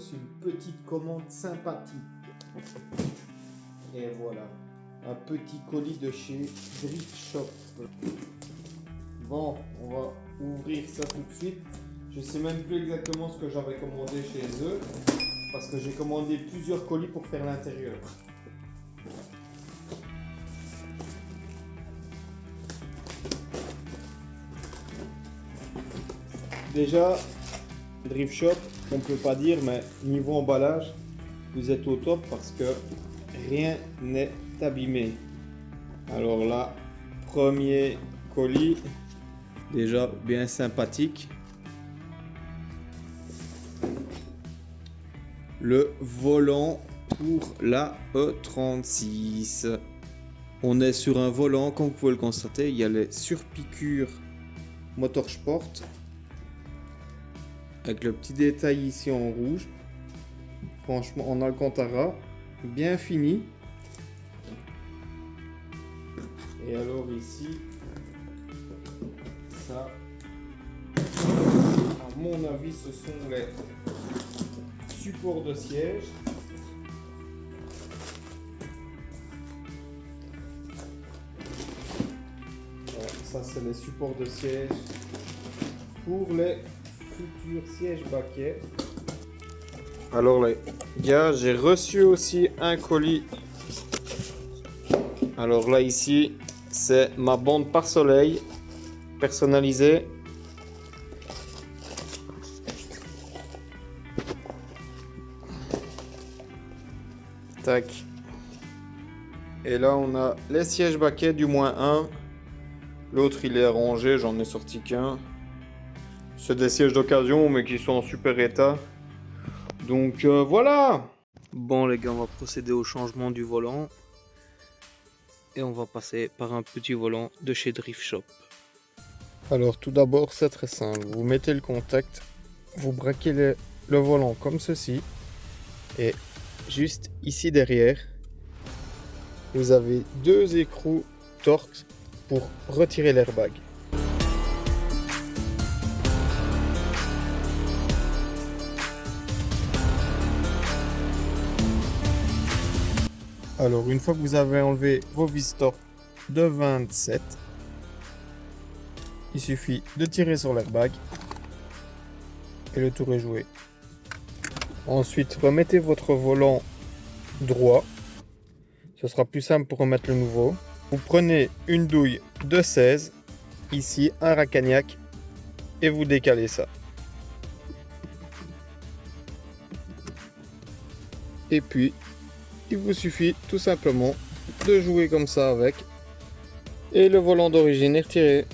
reçu une petite commande sympathique. Et voilà, un petit colis de chez Drift Shop. Bon, on va ouvrir ça tout de suite. Je sais même plus exactement ce que j'avais commandé chez eux, parce que j'ai commandé plusieurs colis pour faire l'intérieur. Déjà, Drift Shop, on peut pas dire, mais niveau emballage, vous êtes au top parce que rien n'est abîmé. Alors là, premier colis, déjà bien sympathique. Le volant pour la E36. On est sur un volant, comme vous pouvez le constater, il y a les surpiqûres Motorsport. Avec le petit détail ici en rouge. Franchement, en Alcantara, bien fini. Et alors ici, ça, à mon avis, ce sont les supports de siège. Ouais, ça, c'est les supports de siège pour les futurs sièges baquets. Alors les gars, j'ai reçu aussi un colis. Alors là ici, c'est ma bande pare-soleil personnalisée. Tac. Et là on a les sièges baquets du moins un. L'autre il est rangé, j'en ai sorti qu'un. C'est des sièges d'occasion mais qui sont en super état. Donc voilà. Bon les gars, on va procéder au changement du volant. Et on va passer par un petit volant de chez Drift Shop. Alors tout d'abord c'est très simple. Vous mettez le contact. Vous braquez le volant comme ceci. Et juste ici derrière, vous avez deux écrous Torx pour retirer l'airbag. Alors une fois que vous avez enlevé vos vis Torx de 27, il suffit de tirer sur l'airbag et le tour est joué. Ensuite remettez votre volant droit, ce sera plus simple pour remettre le nouveau. Vous prenez une douille de 16, ici un racagnac, et vous décalez ça. Et puis il vous suffit tout simplement de jouer comme ça avec, et le volant d'origine est retiré.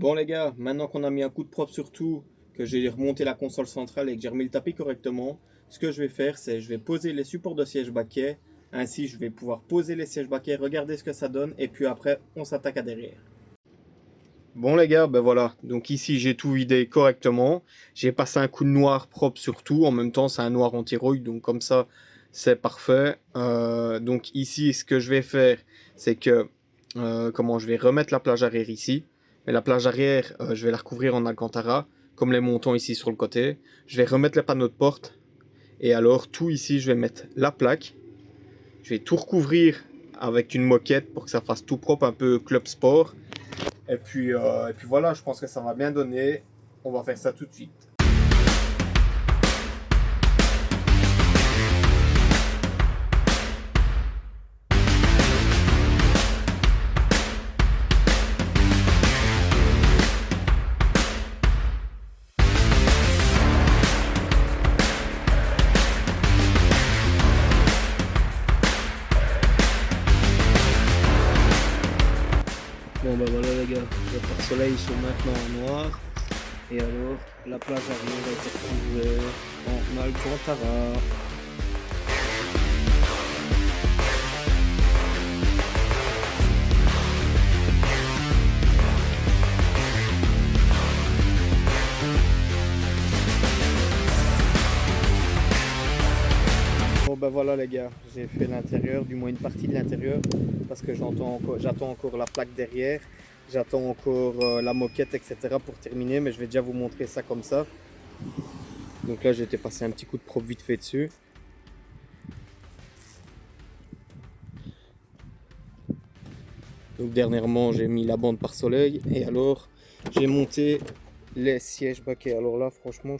Bon les gars, maintenant qu'on a mis un coup de propre sur tout, que j'ai remonté la console centrale et que j'ai remis le tapis correctement, ce que je vais faire, c'est je vais poser les supports de siège baquet. Ainsi, je vais pouvoir poser les sièges baquets, regarder ce que ça donne, et puis après, on s'attaque à derrière. Bon les gars, ben voilà, donc ici j'ai tout vidé correctement. J'ai passé un coup de noir propre sur tout, en même temps c'est un noir anti-rouille, donc comme ça c'est parfait. Donc ici ce que je vais faire, c'est que je vais remettre la plage arrière ici. Mais la plage arrière, je vais la recouvrir en alcantara, comme les montants ici sur le côté. Je vais remettre les panneaux de porte, et alors tout ici je vais mettre la plaque. Je vais tout recouvrir avec une moquette pour que ça fasse tout propre, un peu club sport. Et puis voilà, je pense que ça va bien donner. On va faire ça tout de suite. Bon bah voilà les gars, les pare-soleil sont maintenant en noir. Et alors, la plage arrière a été recouverte en alcantara. Bon bah voilà les gars, j'ai fait l'intérieur, du moins une partie de l'intérieur, parce que j'attends encore la plaque derrière, j'attends encore la moquette, etc. pour terminer, mais je vais déjà vous montrer ça comme ça. Donc là j'ai été passer un petit coup de propre vite fait dessus. Donc dernièrement j'ai mis la bande par soleil, et alors j'ai monté les sièges baquets. Alors là franchement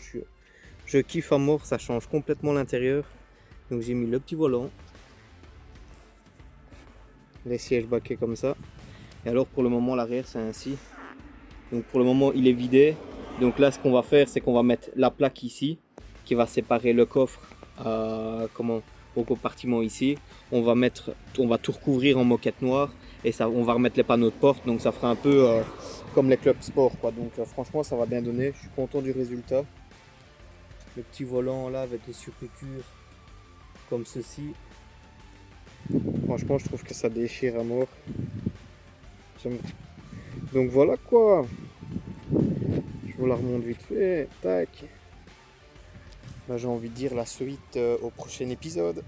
je kiffe à mort, ça change complètement l'intérieur. Donc j'ai mis le petit volant, les sièges baquets comme ça. Et alors pour le moment l'arrière c'est ainsi. Donc pour le moment il est vidé. Donc là ce qu'on va faire c'est qu'on va mettre la plaque ici qui va séparer le coffre au compartiment ici. On va tout recouvrir en moquette noire et ça, on va remettre les panneaux de porte. Donc ça fera un peu comme les clubs sport quoi. Donc franchement ça va bien donner. Je suis content du résultat. Le petit volant là avec les surpiqûres comme ceci. Franchement je trouve que ça déchire à mort. Donc voilà quoi. Je vous la remonte vite fait. Tac. Là j'ai envie de dire la suite au prochain épisode.